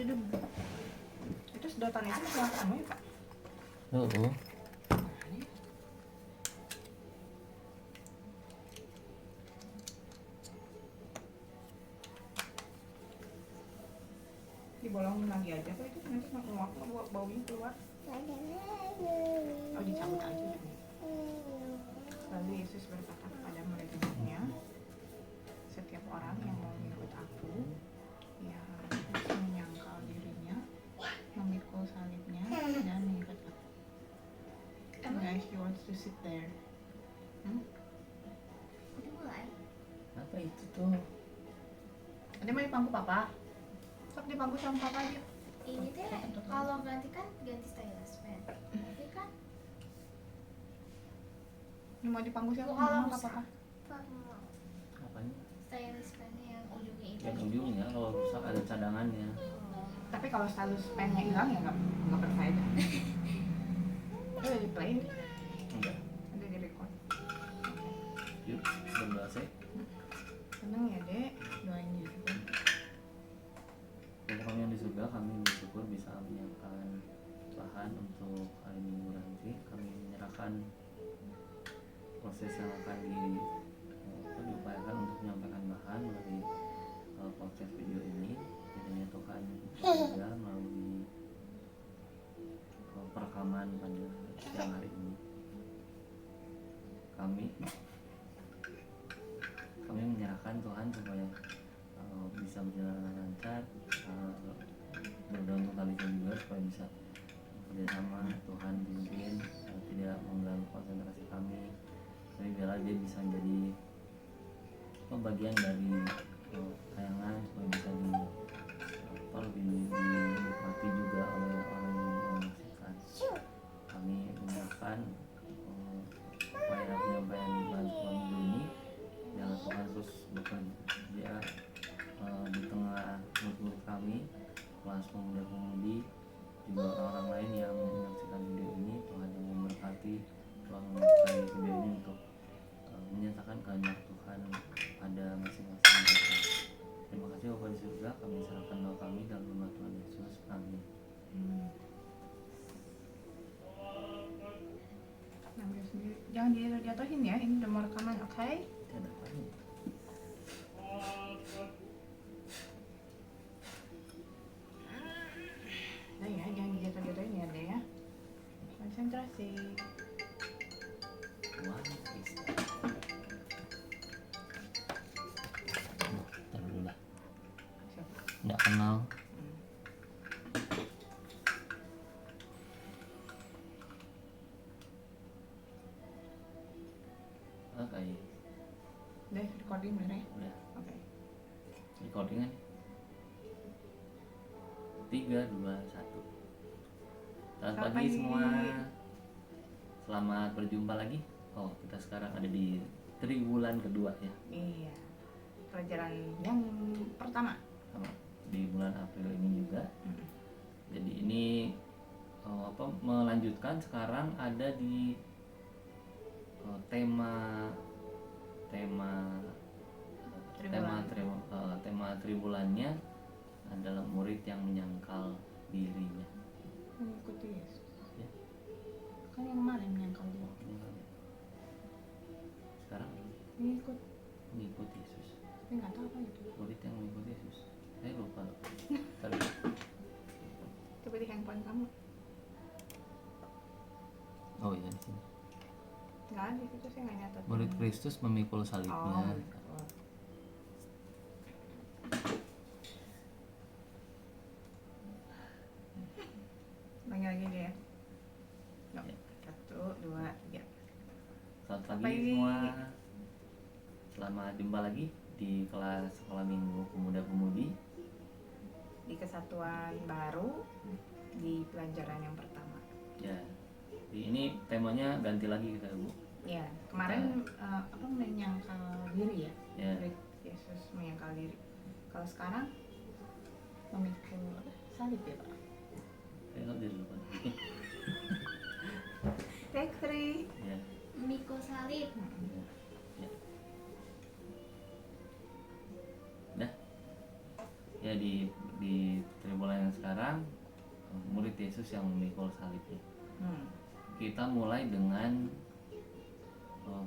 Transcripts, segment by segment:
ada debu. Itu sedotan itu yang kamu ya Pak? Oh. Dibolongin lagi aja kok itu nanti baunya keluar. Oh dicabut aja. Lalu Yesus berkata kepada murid-muridnya, setiap orang yang mau mengikut aku, ya harus menyangkal dirinya, memikul salibnya, dan mengikut aku. Guys, he wants to sit there. Udah mulai. Apa itu tuh? Ada mau di bangku papa? Sok di bangku sama papa aja. Ini teh kalau ganti kan ganti stylus pen. Tapi kan Ini mau di bangku siapa? kalau Mama apa rusak, papa? mau Apanya? stylus pennya yang ujungnya itu. Yang ujungnya kalau rusak ada cadangannya. Tapi kalau stylus pennya hilang ya nggak berfaedah. Udah di play, Enggak. udah di record. Yuk, berdoa sih. Seneng ya dek, doain juga. Untuk kami yang di surga, kami bersyukur bisa menyiapkan bahan untuk hari Minggu nanti. Kami menyerahkan proses yang akan diupayakan untuk menyampaikan bahan melalui podcast video ini. Kiranya Tuhan bekerja melalui perekaman pada siang hari ini. Kami menyerahkan Tuhan supaya bisa berjalan dengan lancar, berdoa untuk Talita juga supaya bisa bekerjasama. Tuhan pimpin, tidak mengganggu konsentrasi kami, tapi biarlah dia bisa menjadi bagian dari tayangan supaya bisa dinikmati juga oleh orang yang menyaksikan. Kami menyerahkan upaya penyampaian bantuan ini, biarlah Tuhan terus bekerja di tengah murid kami, kelas pemuda-pemudi, juga orang-orang lain yang menyaksikan video ini. Tuhan yang memberkati, Tuhan memakai video ini untuk menyatakan kehendak Tuhan pada masing-masing mereka. Terima kasih Bapa di surga, kami serahkan doa kami dalam nama Tuhan Yesus. Amin. Ambil sendiri. Jangan dijatuhin ya, ini udah mau rekaman, oke? Ada apa nih? Nah ya, jangan dijatuh-jatuhin ya dek ya. Konsentrasi. What is that? Ntar dulu lah. Siapa? Nggak kenal. Oke, Deh, recording bener ya? udah Oke. recordingan. 3, 2, 1. Selamat pagi pagi. semua. Selamat berjumpa lagi. Oh, kita sekarang ada di triwulan kedua ya. Iya. Pelajaran yang pertama. Sama di bulan April ini juga. Jadi ini melanjutkan sekarang ada di tema tribulannya adalah murid yang menyangkal dirinya. Mengikuti Yesus. Ya. Kan yang kemarin menyangkal diri. Sekarang Mengikut. mengikut Yesus. Tapi nggak tahu apa itu. Murid yang mengikut Yesus. Saya lupa. Tadi. Coba di handphone kamu. Oh iya di sini. Nggak ada, itu saya nggak nyatet. Murid Kristus memikul salibnya. Oh. Ulangi lagi dia. Yuk. Ya. 1, 2, 3. Selamat Selamat pagi pagi. semua. Selamat jumpa lagi di kelas sekolah minggu pemuda-pemudi. Di kesatuan baru di pelajaran yang pertama. Ya. Ini temanya ganti lagi kita Bu. Ya, kemarin menyangkal diri ya. Ya. Murid Yesus menyangkal diri. Kalau sekarang memikul salib ya Pak. Saya nggak bisa lupa. Take 3. Ya. Mikul salib. Ya. Dah. Ya di permulaan yang sekarang, murid Yesus yang memikul salibnya. Kita mulai dengan apa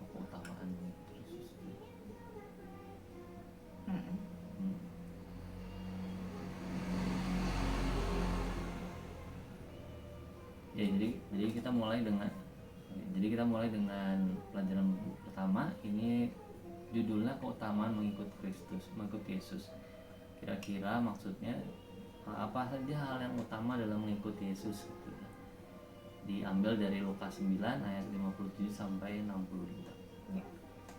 keutamaan mengikut Yesus. Ya, jadi kita mulai dengan pelajaran pertama ini, judulnya keutamaan mengikut Kristus, mengikut Yesus. Kira-kira maksudnya apa saja hal yang utama dalam mengikut Yesus gitu. Diambil dari Lukas 9 ayat 57 sampai 62. Ya.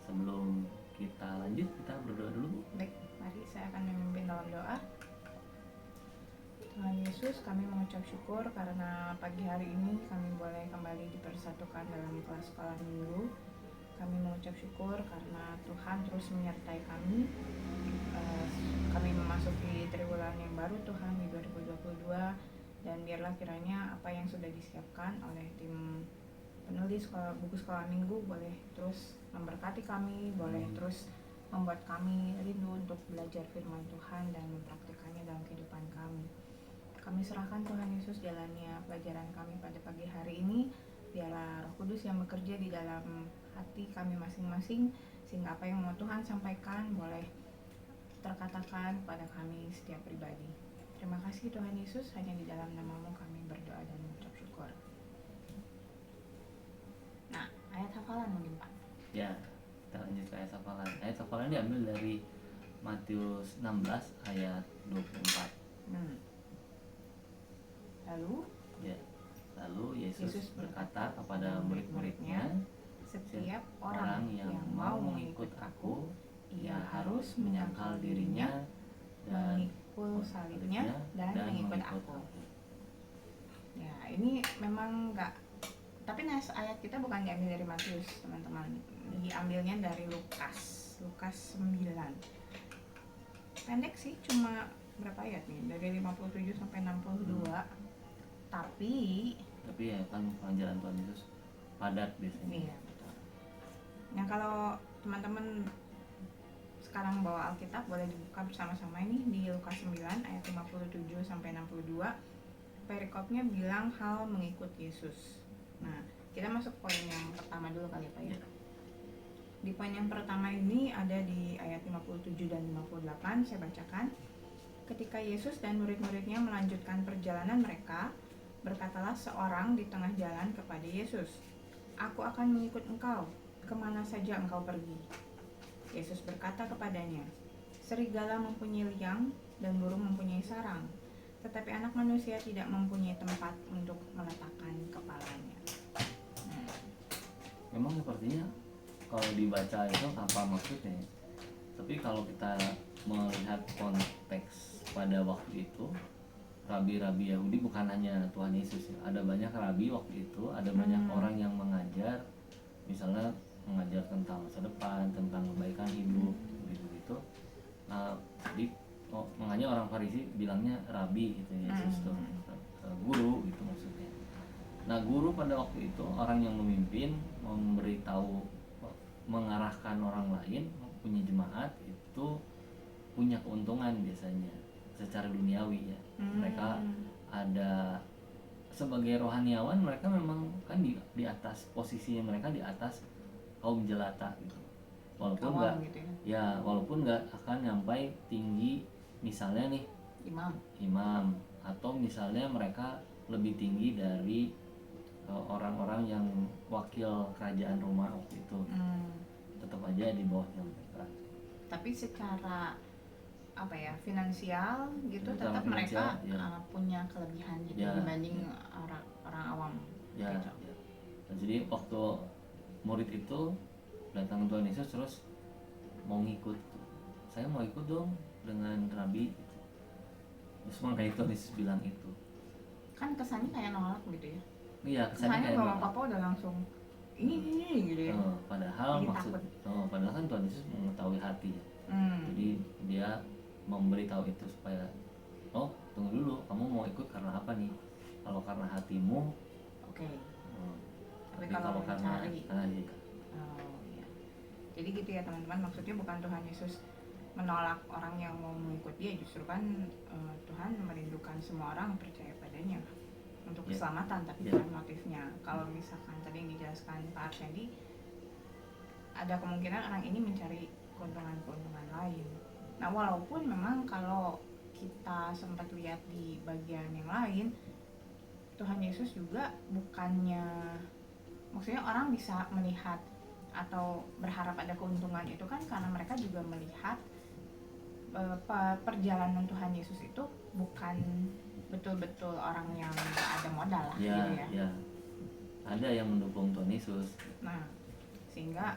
Sebelum kita lanjut, kita berdoa dulu. Baik, mari saya akan memimpin dalam doa. Tuhan Yesus, kami mengucap syukur karena pagi hari ini kami boleh kembali dipersatukan dalam kelas sekolah minggu. Kami mengucap syukur karena Tuhan terus menyertai kami. Kami memasuki triwulan yang baru Tuhan di 2022, dan biarlah kiranya apa yang sudah disiapkan oleh tim penulis buku sekolah minggu boleh terus memberkati kami, boleh terus membuat kami rindu untuk belajar firman Tuhan dan mempraktikannya dalam kehidupan kami. Kami serahkan Tuhan Yesus jalannya pelajaran kami pada pagi hari ini. Biarlah Roh Kudus yang bekerja di dalam hati kami masing-masing, sehingga apa yang mau Tuhan sampaikan boleh terkatakan pada kami setiap pribadi. Terima kasih Tuhan Yesus, hanya di dalam nama-Mu kami berdoa dan mengucap syukur. Nah, ayat hafalan mungkin Pak. Ya, kita lanjut ke ayat hafalan. Ayat hafalan diambil dari Matius 16 ayat 24. Lalu Yesus berkata kepada murid-muridnya, setiap orang yang mau mengikut aku, ia harus menyangkal dirinya dan memikul salibnya dan mengikut aku. Ya, ini memang enggak, tapi ayat kita bukan diambil dari Matius, teman-teman. Diambilnya dari Lukas 9. Pendek sih, cuma berapa ayat nih? Dari 57 sampai 62. Tapi ya kan pengajaran Tuhan Yesus padat biasanya. Iya, betul. Nah, kalau teman-teman sekarang bawa Alkitab, boleh dibuka bersama-sama ini di Lukas 9 ayat 57 sampai 62. Perikopnya bilang hal mengikut Yesus. Nah, kita masuk poin yang pertama dulu kali ya Pak ya. Di poin yang pertama ini ada di ayat 57 dan 58, saya bacakan. Ketika Yesus dan murid-muridnya melanjutkan perjalanan mereka, berkatalah seorang di tengah jalan kepada Yesus, "Aku akan mengikut engkau, kemana saja engkau pergi." Yesus berkata kepadanya, "Serigala mempunyai liang dan burung mempunyai sarang, tetapi anak manusia tidak mempunyai tempat untuk meletakkan kepalanya." Memang sepertinya kalau dibaca itu apa maksudnya, tapi kalau kita melihat konteks pada waktu itu, rabi-rabi Yahudi bukan hanya Tuhan Yesus ya. Ada banyak rabi waktu itu, ada banyak orang yang mengajar, misalnya mengajar tentang masa depan, tentang kebaikan hidup, gitu-gitu. Nah, makanya orang Farisi bilangnya rabi gitu, Yesus tuh guru gitu maksudnya. Nah, guru pada waktu itu orang yang memimpin, memberitahu, mengarahkan orang lain, punya jemaat itu punya keuntungan biasanya secara duniawi ya. Mereka ada sebagai rohaniawan, mereka memang kan di atas posisinya, mereka di atas kaum jelata gitu. Walaupun enggak gitu ya, walaupun enggak akan sampai tinggi misalnya nih imam atau misalnya mereka lebih tinggi dari orang-orang yang wakil kerajaan Roma waktu itu. Tetap aja di bawahnya mereka. Tapi secara apa ya, finansial gitu, tetap mereka ya. Punya kelebihan gitu ya, dibanding ya. orang awam ya, gitu. Ya. Nah, jadi waktu murid itu datang Tuhan Yesus terus mau ngikut, saya mau ikut dong dengan Rabi gitu. Terus makanya Tuhan Yesus bilang itu kan kesannya kayak nolak gitu ya. Iya, kesannya kayak nolak. Papa udah langsung ini gitu ya. Padahal padahal kan Tuhan Yesus mengetahui hati ya. Jadi dia memberitahu itu supaya tunggu dulu, kamu mau ikut karena apa nih? Kalau karena hatimu, oke. Tapi kalau karena iya. Jadi gitu ya teman-teman, maksudnya bukan Tuhan Yesus menolak orang yang mau mengikut dia. Justru kan Tuhan merindukan semua orang percaya padanya untuk keselamatan, tapi bukan motifnya. Kalau misalkan tadi yang dijelaskan Pak Arsendi, ada kemungkinan orang ini mencari keuntungan-keuntungan lain. Nah, walaupun memang kalau kita sempat lihat di bagian yang lain, Tuhan Yesus juga bukannya, maksudnya orang bisa melihat atau berharap ada keuntungan itu kan karena mereka juga melihat perjalanan Tuhan Yesus itu bukan betul-betul orang yang gak ada modal lah ya, gitu ya. Ya. Ada yang mendukung Tuhan Yesus. Nah, sehingga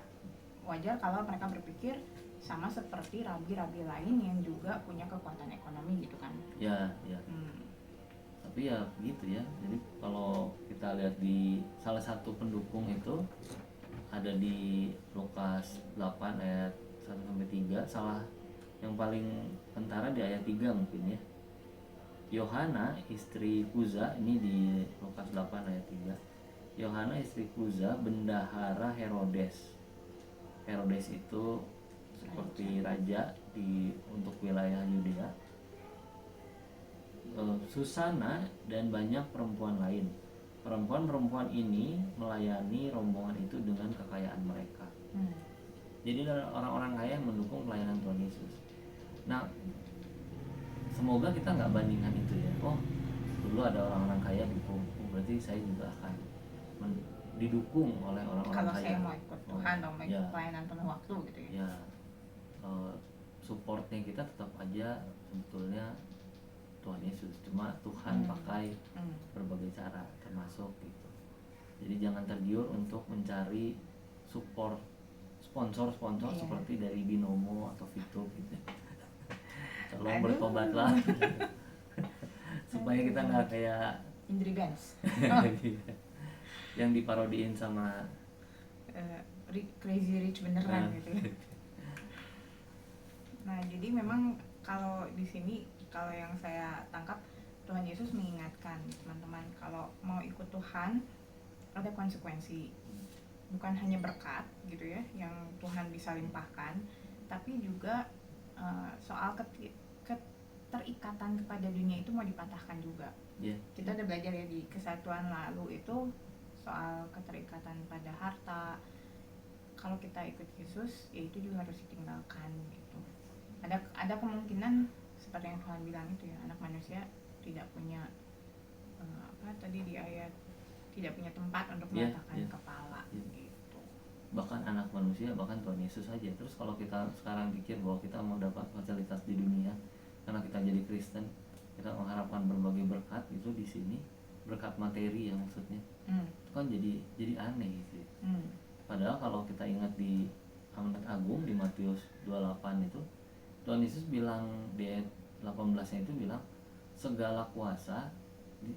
wajar kalau mereka berpikir sama seperti rabi-rabi lain yang juga punya kekuatan ekonomi gitu kan. Ya. Tapi ya gitu ya. Jadi kalau kita lihat di salah satu pendukung itu ada di Lukas 8 ayat 1-3, salah yang paling kentara di ayat 3 mungkin ya. Yohana istri Kuza, ini di Lukas 8 ayat 3. Yohana istri Kuza bendahara Herodes. Herodes itu seperti raja untuk wilayah Yudea. Susana dan banyak perempuan lain. Perempuan-perempuan ini melayani rombongan itu dengan kekayaan mereka. Jadi orang-orang kaya yang mendukung pelayanan Tuhan Yesus. Nah, semoga kita nggak bandingkan itu ya. Oh, dulu ada orang-orang kaya dukung, berarti saya juga akan didukung oleh orang-orang kalau kaya. Kalau saya mau ikut Tuhan atau mau ikut pelayanan penuh waktu gitu ya. Ya, supportnya kita tetap aja sebetulnya Tuhan Yesus. Cuma Tuhan pakai berbagai cara, termasuk gitu. Jadi jangan tergiur untuk mencari support sponsor seperti dari Binomo atau Vito gitu. Tolong bertobatlah supaya kita nggak kayak Indri Benz yang diparodiin sama Crazy Rich beneran gitu. Nah, jadi memang kalau di sini, kalau yang saya tangkap, Tuhan Yesus mengingatkan teman-teman kalau mau ikut Tuhan ada konsekuensi. Bukan hanya berkat gitu ya yang Tuhan bisa limpahkan, tapi juga soal keterikatan kepada dunia itu mau dipatahkan juga. Kita udah belajar ya di kesatuan lalu itu soal keterikatan pada harta. Kalau kita ikut Yesus, ya itu juga harus ditinggalkan gitu. Ada kemungkinan seperti yang Tuhan bilang itu ya, anak manusia tidak punya tadi di ayat, tidak punya tempat untuk meletakkan kepala gitu. Bahkan anak manusia, bahkan Tuhan Yesus saja. Terus kalau kita sekarang pikir bahwa kita mau dapat fasilitas di dunia karena kita jadi Kristen, kita mengharapkan berbagai berkat itu di sini, berkat materi ya maksudnya. Itu kan jadi aneh gitu. Padahal kalau kita ingat di Amanat Agung di Matius 28 itu, Tuhan Yesus bilang di ayat 18-nya itu bilang segala kuasa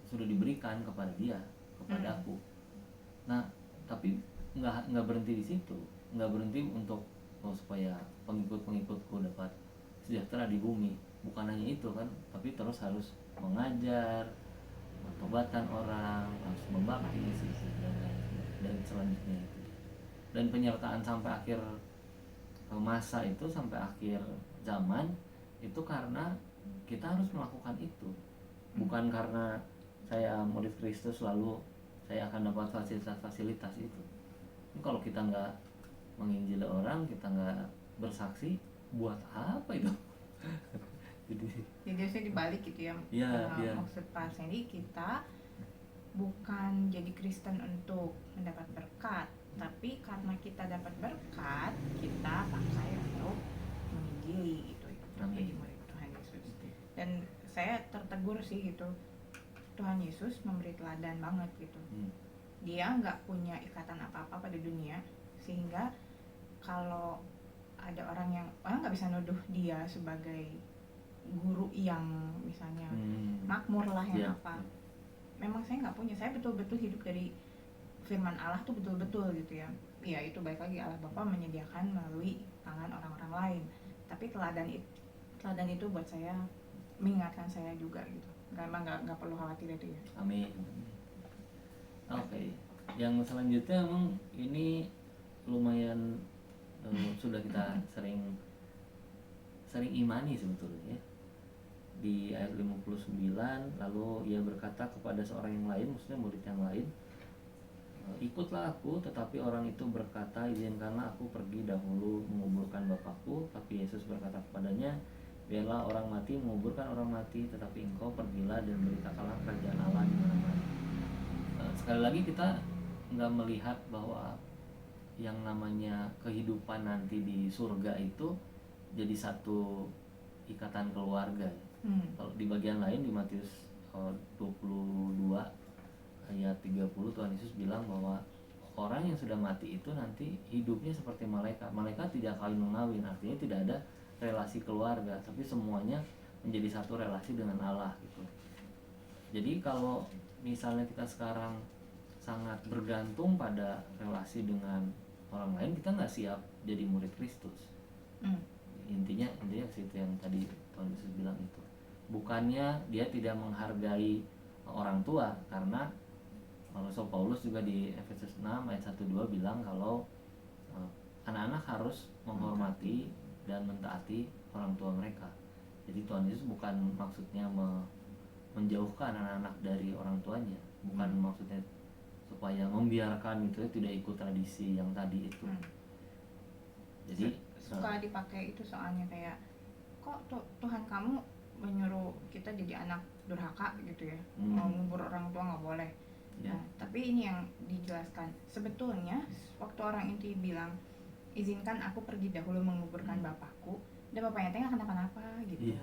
sudah diberikan kepada dia, kepadaku. Nah, tapi nggak berhenti di situ, nggak berhenti untuk supaya pengikut-pengikutku dapat sejahtera di bumi. Bukan hanya itu kan, tapi terus harus mengajar, bertobatan orang, harus membaptis dan selanjutnya itu. Dan penyertaan sampai akhir masa itu, sampai akhir zaman itu karena kita harus melakukan itu. Bukan karena saya murid Kristus lalu saya akan dapat fasilitas-fasilitas itu. Kalau kita nggak menginjili orang, kita nggak bersaksi, buat apa itu? Jadi saya dibalik gitu ya. Maksud Pak Arsendi, kita bukan jadi Kristen untuk mendapat berkat, tapi karena kita dapat berkat, kita pakai untuk menginjili gitu, jadi murid Tuhan Yesus. Dan saya tertegur sih gitu, Tuhan Yesus memberi teladan banget gitu. Dia nggak punya ikatan apa-apa pada dunia, sehingga kalau ada orang nggak bisa nuduh dia sebagai guru yang misalnya makmur lah yang apa. Memang saya nggak punya, saya betul-betul hidup dari firman Allah tuh betul-betul gitu ya. Ya itu baik lagi, Allah Bapa menyediakan melalui tangan orang-orang lain. Tapi teladan itu buat saya, mengingatkan saya juga gitu. Nggak perlu khawatir itu ya. Amin. Oke. Yang selanjutnya emang ini lumayan sudah kita sering sering imani sebetulnya ya. Di ayat 59, lalu ia berkata kepada seorang yang lain, maksudnya murid yang lain, ikutlah aku. Tetapi orang itu berkata, izinkanlah aku pergi dahulu menguburkan bapakku. Tapi Yesus berkata kepadanya, biarlah orang mati menguburkan orang mati, tetapi engkau pergilah dan beritakanlah kerajaan Allah di mana-mana. Sekali lagi kita nggak melihat bahwa yang namanya kehidupan nanti di surga itu jadi satu ikatan keluarga. Kalau di bagian lain di Matius 22 ayat 30, Tuhan Yesus bilang bahwa orang yang sudah mati itu nanti hidupnya seperti malaikat. Malaikat tidak kawin mengawin, artinya tidak ada relasi keluarga, tapi semuanya menjadi satu relasi dengan Allah gitu. Jadi kalau misalnya kita sekarang sangat bergantung pada relasi dengan orang lain, kita nggak siap jadi murid Kristus. Intinya situ yang tadi Tuhan Yesus bilang itu. Bukannya dia tidak menghargai orang tua, karena Rasul Paulus juga di Efesus 6 ayat 1-2 bilang kalau anak-anak harus menghormati dan mentaati orang tua mereka. Jadi Tuhan Yesus bukan maksudnya menjauhkan anak-anak dari orang tuanya, bukan maksudnya supaya membiarkan itu tidak ikut tradisi yang tadi itu. Jadi suka dipakai itu soalnya kayak, kok Tuhan kamu menyuruh kita jadi anak durhaka gitu ya, mau ngubur orang tua nggak boleh. Nah, tapi ini yang dijelaskan sebetulnya waktu orang itu bilang, izinkan aku pergi dahulu menguburkan bapakku, dan bapaknya teh nggak kenapa-napa gitu.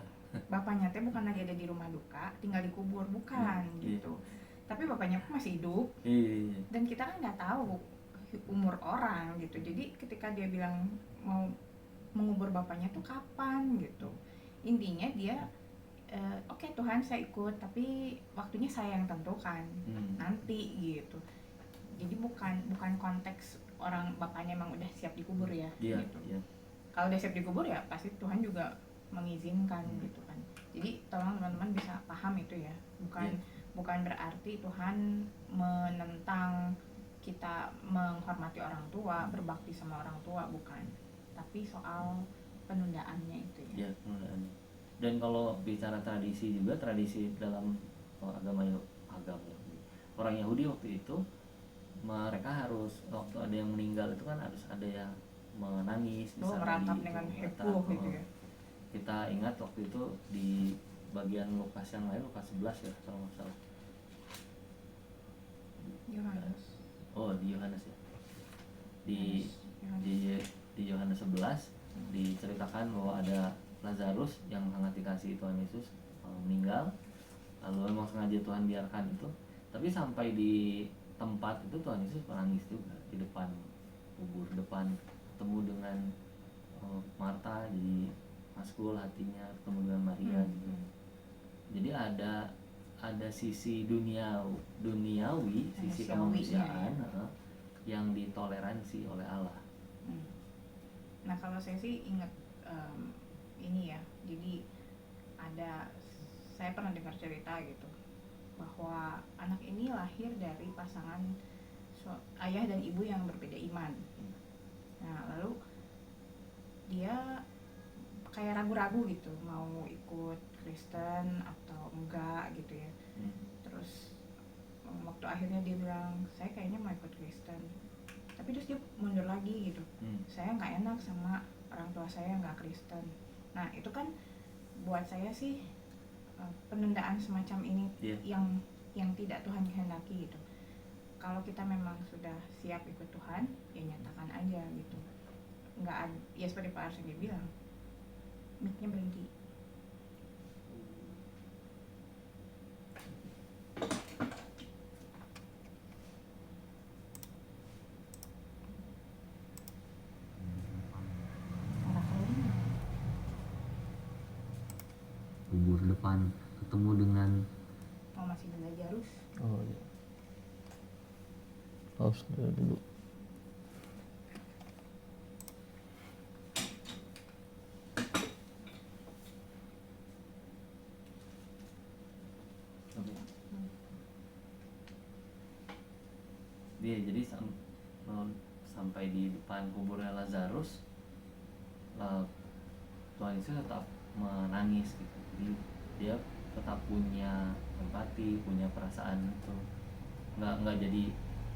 Bapaknya teh bukan lagi ada di rumah duka tinggal dikubur, bukan gitu. Tapi bapaknya pun masih hidup, dan kita kan nggak tahu umur orang gitu. Jadi ketika dia bilang mau mengubur bapaknya tuh kapan gitu, intinya dia oke, Tuhan saya ikut, tapi waktunya saya yang tentukan nanti gitu. Jadi bukan konteks orang bapaknya emang udah siap dikubur ya gitu. Kalau udah siap dikubur ya pasti Tuhan juga mengizinkan gitu kan. Jadi tolong teman-teman bisa paham itu ya, bukan berarti Tuhan menentang kita menghormati orang tua, berbakti sama orang tua, bukan. Tapi soal penundaannya itu ya. Penundaannya. Dan kalau bicara tradisi juga, tradisi dalam agama orang Yahudi waktu itu, mereka harus waktu ada yang meninggal itu kan harus ada yang menangis, meratap dengan heboh gitu ya. Kita ingat waktu itu di bagian Lukas yang lain, Lukas 11 ya kalau nggak salah. Yohanes. Di Yohanes ya. Di Yohanes 11 diceritakan bahwa ada Lazarus yang sangat dikasihi Tuhan Yesus meninggal, lalu memang sengaja Tuhan biarkan itu, tapi sampai di tempat itu Tuhan Yesus menangis juga di depan kubur, depan ketemu dengan Marta, jadi maskul hatinya, ketemu dengan Maria gitu. Jadi ada sisi duniawi, sisi kemanusiaan yang ditoleransi oleh Allah. Nah kalau saya sih ingat ini ya, jadi saya pernah dengar cerita gitu bahwa anak ini lahir dari pasangan ayah dan ibu yang berbeda iman. Nah lalu dia kayak ragu-ragu gitu mau ikut Kristen atau enggak gitu ya. Terus waktu akhirnya dia bilang saya kayaknya mau ikut Kristen, tapi terus dia mundur lagi gitu. Saya nggak enak sama orang tua saya nggak Kristen. Nah itu kan buat saya sih penundaan semacam ini yang tidak Tuhan kehendaki gitu. Kalau kita memang sudah siap ikut Tuhan, ya nyatakan aja gitu. Nggak ada, ya seperti Pak Arsene dia bilang, mic-nya berhenti. Kubur depan ketemu dengan masih dengan Jarus. Pause dulu. Jadi sampai di depan kuburnya Lazarus, Tuhan Yesus tetap menangis gitu. Jadi dia tetap punya empati, punya perasaan itu. Nggak jadi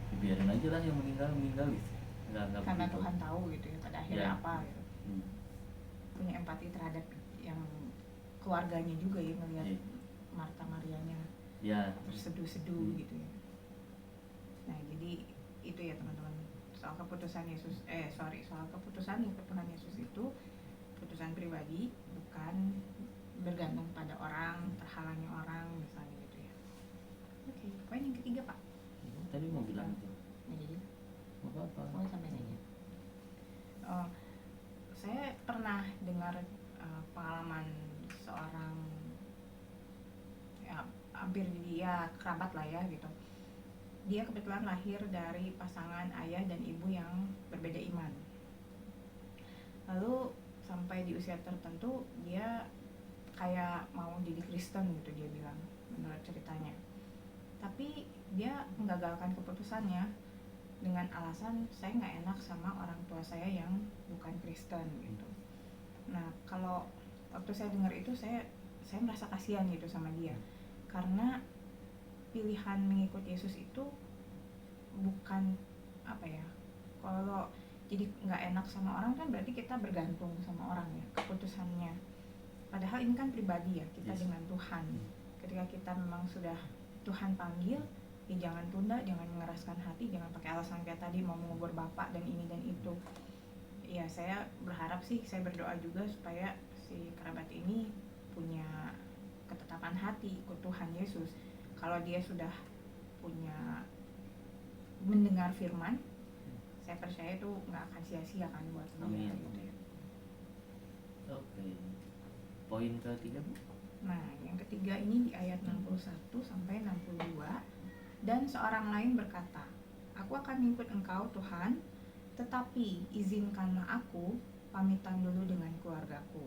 dibiarin aja lah yang meninggal gitu. Nggak Karena begitu. Tuhan tahu gitu ya pada akhirnya Ya. apa gitu. Hmm. Punya empati terhadap yang keluarganya juga ya, ngelihat Iya. Marta Marianya Ya. terseduh-seduh gitu ya. Nah jadi itu ya teman-teman, soal keputusan Yesus soal keputusan Tuhan Yesus itu keputusan pribadi, bukan bergantung pada orang, terhalangnya orang misalnya gitu ya. Oke, poin yang ketiga Pak. Tadi mau bilang itu. Nggak jadi? Mau apa? Mau sampai aja. Saya pernah dengar pengalaman seorang ya hampir dia kerabat lah ya gitu. Dia kebetulan lahir dari pasangan ayah dan ibu yang berbeda iman. Lalu sampai di usia tertentu dia kayak mau jadi Kristen gitu dia bilang, menurut ceritanya. Tapi dia menggagalkan keputusannya dengan alasan saya nggak enak sama orang tua saya yang bukan Kristen gitu. Nah kalau waktu saya dengar itu saya merasa kasihan gitu sama dia, karena pilihan mengikut Yesus itu bukan apa ya, kalau jadi nggak enak sama orang kan berarti kita bergantung sama orang ya keputusannya. Padahal ini kan pribadi ya kita Yes. dengan Tuhan. Ketika kita memang sudah Tuhan panggil, ya jangan tunda, jangan mengeraskan hati, jangan pakai alasan kayak tadi mau mengubur bapak dan ini dan itu. Ya saya berharap sih, saya berdoa juga supaya si kerabat ini punya ketetapan hati ikut Tuhan Yesus. Kalau dia sudah punya mendengar firman, saya percaya itu nggak akan sia-sia kan buat dia gitu ya. Oke. Poin ketiga Bu? Nah, yang ketiga ini di ayat 61 sampai 62. Dan seorang lain berkata, aku akan mengikut engkau Tuhan, tetapi izinkanlah aku pamitan dulu dengan keluargaku.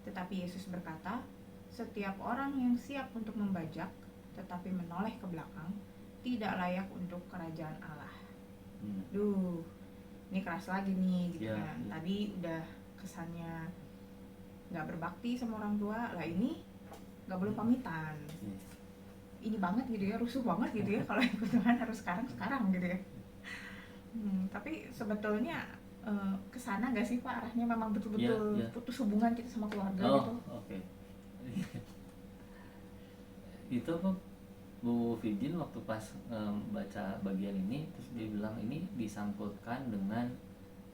Tetapi Yesus berkata, setiap orang yang siap untuk membajak tetapi menoleh ke belakang tidak layak untuk kerajaan Allah. Duh, ini keras lagi nih gitu kan. Tadi udah kesannya nggak berbakti sama orang tua, lah ini nggak boleh pamitan. Ini banget gitu ya, rusuh banget gitu ya kalau ikut Tuhan harus sekarang gitu ya. Tapi sebetulnya kesana nggak sih Pak arahnya, memang betul-betul putus hubungan kita sama keluarga gitu? Oke. Itu apa Bu Fidin waktu pas baca bagian ini terus dia bilang ini disangkutkan dengan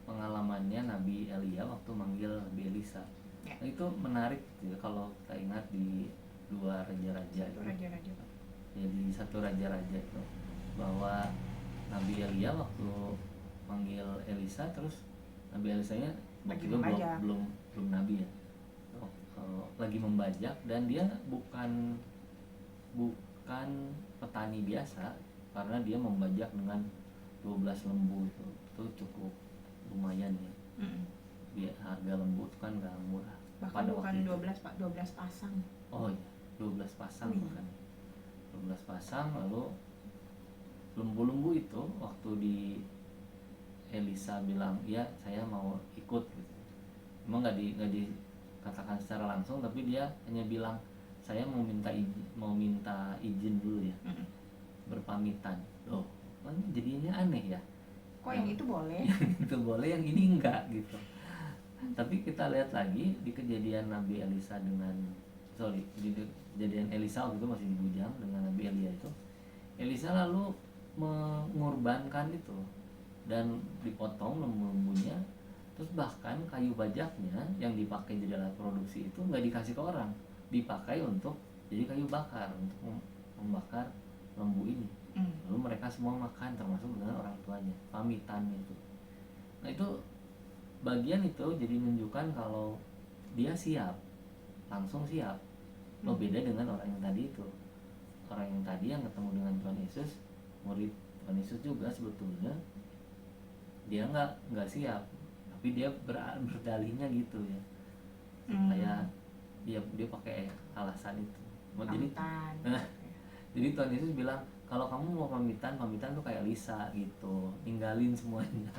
pengalamannya Nabi Elia waktu manggil Nabi Elisa. Nah, itu menarik gitu ya, kalau kita ingat di dua raja-raja itu. Jadi satu raja-raja itu bahwa Nabi Elia waktu manggil Elisa, terus Nabi Elisanya waktu itu belum nabi ya. Lagi membajak dan dia bukan petani biasa, karena dia membajak dengan 12 lembu itu cukup lumayan ya. Dia harga lembu itu kan gak murah. Bahkan bukan 12 Pak, 12 pasang. Oh iya, 12 pasang bukan. 12 pasang, lalu lembu-lembu itu waktu di Elisa bilang, "Ya, saya mau ikut." gitu. Emang nggak dikatakan secara langsung, tapi dia hanya bilang, "Saya mau minta izin dulu ya." Berpamitan. Loh, jadinya aneh ya. Kok yang itu boleh? Itu boleh, yang ini enggak gitu. Tapi kita lihat lagi di kejadian Nabi Elisa di kejadian Elisa waktu itu masih di bujang dengan Nabi Elia itu. Elisa lalu mengorbankan itu dan dipotong lembu-lembunya, terus bahkan kayu bajaknya yang dipakai jadi alat produksi itu nggak dikasih ke orang, dipakai untuk jadi kayu bakar untuk membakar lembu ini. Lalu mereka semua makan termasuk dengan orang tuanya, pamitannya itu. Nah itu bagian itu jadi menunjukkan kalau dia siap, langsung siap. Lo beda dengan orang yang tadi itu. Orang yang tadi yang ketemu dengan Tuhan Yesus, murid Tuhan Yesus juga sebetulnya dia nggak siap, tapi dia berdalihnya gitu ya, supaya dia pakai alasan itu. Jadi Tuhan Yesus bilang, kalau kamu mau pamitan tuh kayak Lisa gitu, ninggalin semuanya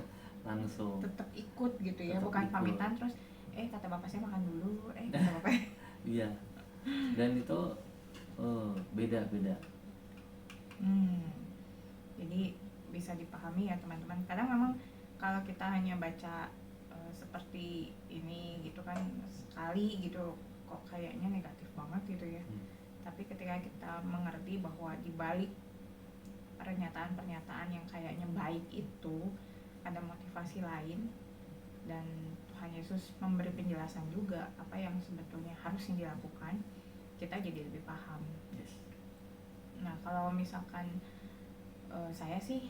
langsung. Tetap ikut gitu ya, bukan ikut. Pamitan terus kata bapak saya makan dulu, kata bapak. Iya. Dan itu beda-beda. Jadi bisa dipahami ya teman-teman. Kadang memang kalau kita hanya baca seperti ini gitu kan sekali gitu, kok kayaknya negatif banget gitu ya. Tapi ketika kita mengerti bahwa di balik pernyataan-pernyataan yang kayaknya baik itu ada motivasi lain, dan Tuhan Yesus memberi penjelasan juga apa yang sebetulnya harusnya dilakukan, kita jadi lebih paham. Yes. Nah kalau misalkan saya sih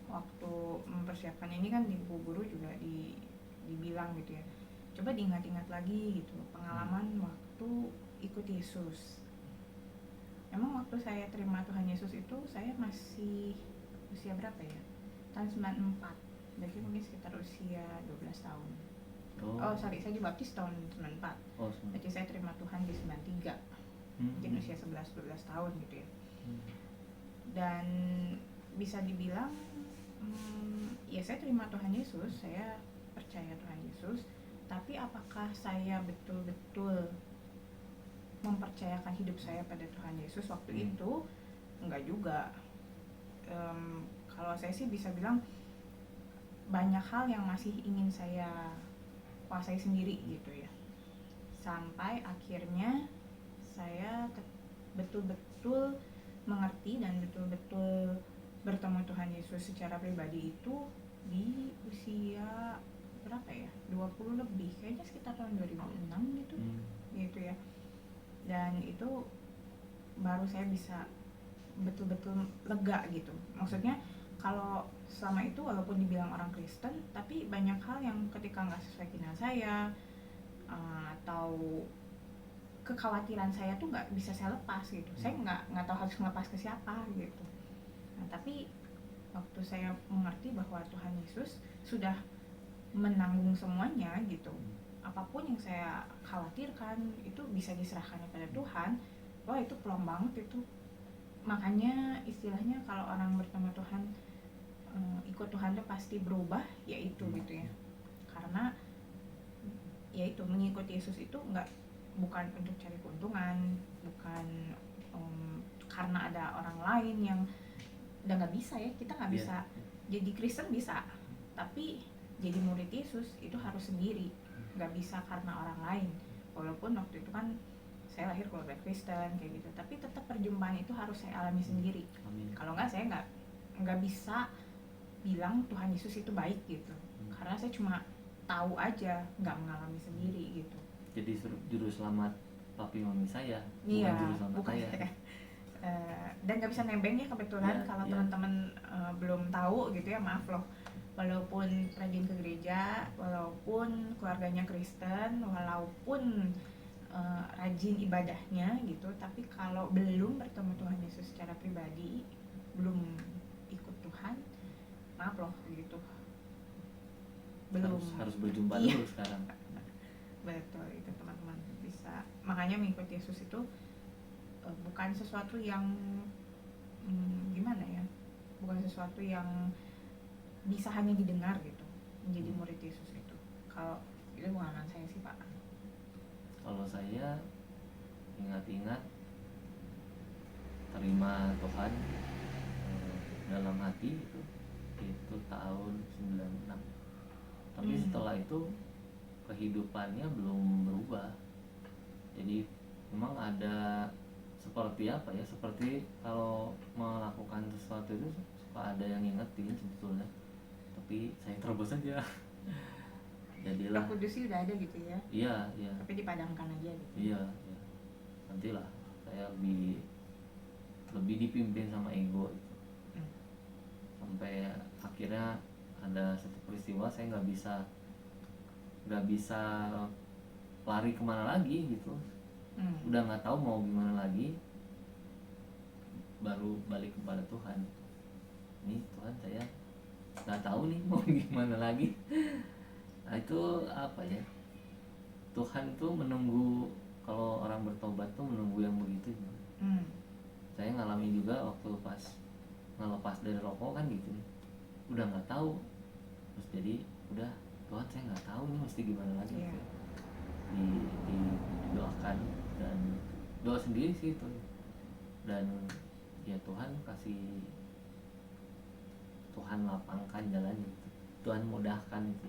waktu mempersiapkan ini kan di buku guru juga dibilang gitu ya, coba diingat-ingat lagi gitu pengalaman waktu ikut Yesus. Emang waktu saya terima Tuhan Yesus itu saya masih usia berapa ya? Tahun 94, berarti mungkin sekitar usia 12 tahun. Sorry, saya dibaptis tahun 94. Berarti saya terima Tuhan di 93. Mungkin usia 11-12 tahun gitu ya. Dan bisa dibilang ya saya terima Tuhan Yesus, saya percaya Tuhan Yesus, tapi apakah saya betul-betul mempercayakan hidup saya pada Tuhan Yesus waktu itu? Enggak juga. Kalau saya sih bisa bilang banyak hal yang masih ingin saya kuasai sendiri gitu ya, sampai akhirnya saya betul-betul mengerti dan betul-betul bertemu Tuhan Yesus secara pribadi itu di usia berapa ya, 20 lebih, kayaknya sekitar tahun 2006 gitu gitu ya. Dan itu baru saya bisa betul-betul lega gitu. Maksudnya kalau selama itu walaupun dibilang orang Kristen, tapi banyak hal yang ketika nggak sesuai keinginan saya atau kekhawatiran saya tuh nggak bisa saya lepas gitu. Saya nggak tahu harus ngelepas ke siapa gitu. Nah tapi waktu saya mengerti bahwa Tuhan Yesus sudah menanggung semuanya gitu, apapun yang saya khawatirkan itu bisa diserahkan kepada Tuhan. Wah itu plong banget itu. Makanya istilahnya kalau orang bertemu Tuhan, ikut Tuhan tuh pasti berubah, yaitu gitu ya. Karena yaitu mengikuti Yesus itu bukan untuk cari keuntungan, bukan karena ada orang lain yang udah nggak bisa ya, kita nggak bisa jadi Kristen bisa, tapi jadi murid Yesus itu harus sendiri, nggak bisa karena orang lain. Walaupun waktu itu kan saya lahir keluarga Kristen kayak gitu, tapi tetap perjumpaan itu harus saya alami sendiri. Kalau nggak saya nggak bisa bilang Tuhan Yesus itu baik gitu, karena saya cuma tahu aja, nggak mengalami sendiri gitu. Jadi juru selamat papi mami saya, bukan juru selamat saya. Dan nggak bisa nebeng ya kebetulan kalau teman-teman belum tahu gitu ya, maaf loh. Walaupun rajin ke gereja, walaupun keluarganya Kristen, walaupun rajin ibadahnya gitu, tapi kalau belum bertemu Tuhan Yesus secara pribadi, belum ikut Tuhan, maaf loh gitu, belum harus berjumpa dulu sekarang. Betul itu teman-teman, bisa. Makanya mengikuti Yesus itu bukan sesuatu yang gimana ya, bukan sesuatu yang bisa hanya didengar gitu. Menjadi murid Yesus itu, kalau itu pengalaman saya sih Pak. Kalau saya ingat-ingat terima Tuhan dalam hati itu tahun 96. Tapi setelah itu kehidupannya belum berubah. Jadi memang ada seperti apa ya, seperti kalau melakukan sesuatu itu suka ada yang ngingetin sebetulnya, tapi saya terobos aja. Jadilah Roh Kudus sih udah ada gitu ya. Iya. Tapi dipadamkan aja gitu. Iya. Nantilah saya lebih dipimpin sama ego gitu. Sampai akhirnya ada satu peristiwa saya nggak bisa lari kemana lagi gitu. Udah nggak tahu mau gimana lagi, baru balik kepada Tuhan. Nih Tuhan, saya nggak tahu nih mau gimana lagi. Nah itu apa ya, Tuhan tuh menunggu, kalau orang bertobat tuh menunggu yang begitu. Saya ngalami juga waktu pas ngelepas dari rokok kan gitu, udah nggak tahu, terus jadi udah Tuhan saya nggak tahu nih mesti gimana lagi. Iya. Didoakan dan doa sendiri sih itu, dan ya Tuhan lapangkan jalannya gitu. Tuhan mudahkan itu,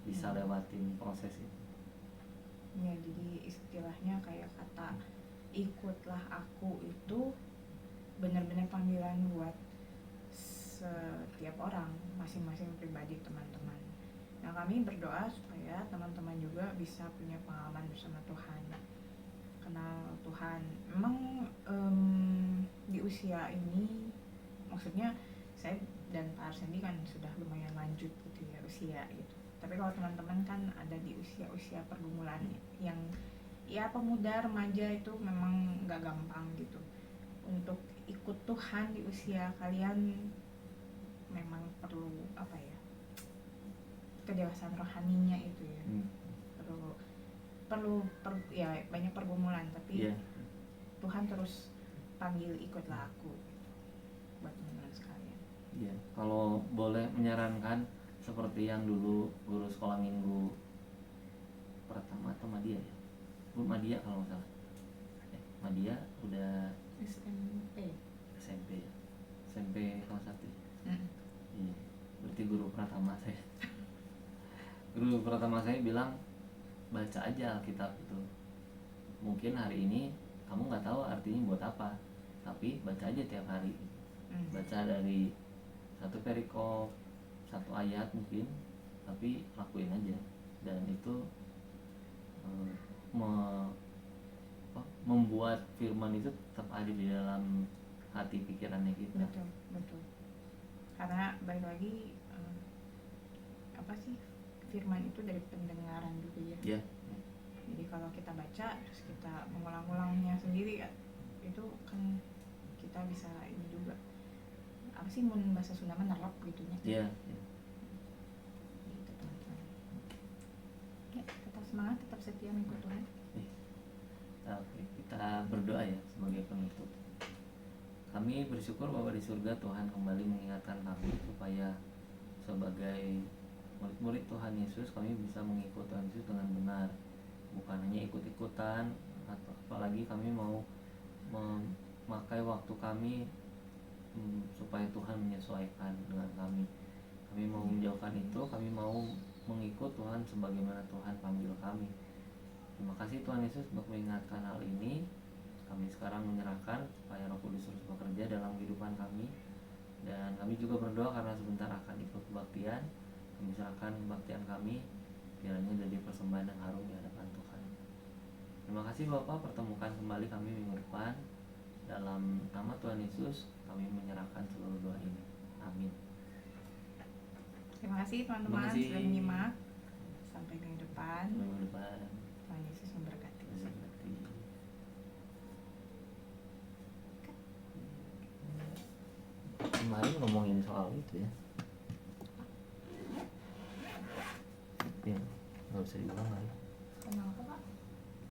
bisa lewatin proses itu. Ya, jadi istilahnya kayak kata ikutlah aku itu benar-benar panggilan buat setiap orang, masing-masing pribadi teman-teman. Nah, kami berdoa supaya teman-teman juga bisa punya pengalaman bersama Tuhan, kenal Tuhan. Memang di usia ini, maksudnya saya dan Pak Arsendi kan sudah lumayan lanjut gitu ya usia gitu. Tapi kalau teman-teman kan ada di usia-usia pergumulan yang ya pemuda remaja, itu memang nggak gampang gitu. Untuk ikut Tuhan di usia kalian memang perlu apa ya, kedewasaan rohaninya itu ya. Perlu ya banyak pergumulan, tapi Tuhan terus panggil ikutlah aku gitu, buat teman-teman sekalian. Iya, kalau boleh menyarankan seperti yang dulu guru sekolah minggu pertama atau Madia ya, Bu Madia kalau nggak salah, Madia udah SMP kelas 1 ya. Iya, berarti guru pertama saya bilang baca aja Alkitab itu. Mungkin hari ini kamu nggak tahu artinya buat apa, tapi baca aja tiap hari. Baca dari satu perikop, satu ayat mungkin, tapi lakuin aja, dan itu membuat firman itu tetap ada di dalam hati pikirannya kita. Betul. Karena balik lagi apa sih, firman itu dari pendengaran juga ya. Yeah. Jadi kalau kita baca terus kita mengulang-ulangnya sendiri, itu kan kita bisa ini juga, apa sih, mun bahasa Sunda nerap gitu ya. Yeah. Gitu teman-teman. Ya, tetap semangat, tetap setia mengikut Tuhan. Oke, kita berdoa ya sebagai penutup. Kami bersyukur bahwa di surga Tuhan kembali mengingatkan kami supaya sebagai murid-murid Tuhan Yesus kami bisa mengikut Tuhan Yesus dengan benar, bukan hanya ikut-ikutan, atau apalagi kami mau memakai waktu kami supaya Tuhan menyesuaikan dengan kami. Kami mau menjauhkan itu, kami mau mengikut Tuhan sebagaimana Tuhan panggil kami. Terima kasih Tuhan Yesus untuk mengingatkan hal ini. Kami sekarang menyerahkan supaya Roh Kudus terus bekerja dalam kehidupan kami, dan kami juga berdoa karena sebentar akan ikut kebaktian. Kami serahkan kebaktian kami kiranya jadi persembahan yang harum di hadapan Tuhan. Terima kasih Bapak, pertemukan kembali kami minggu depan. Dalam nama Tuhan Yesus kami menyerahkan seluruh doa ini. Amin. Terima kasih teman-teman sudah menyimak. Sampai minggu depan. Tuhan Yesus memberkati. Kemarin ngomongin soal itu ya. Ya, nggak usah diulang lagi. Kenapa Pak?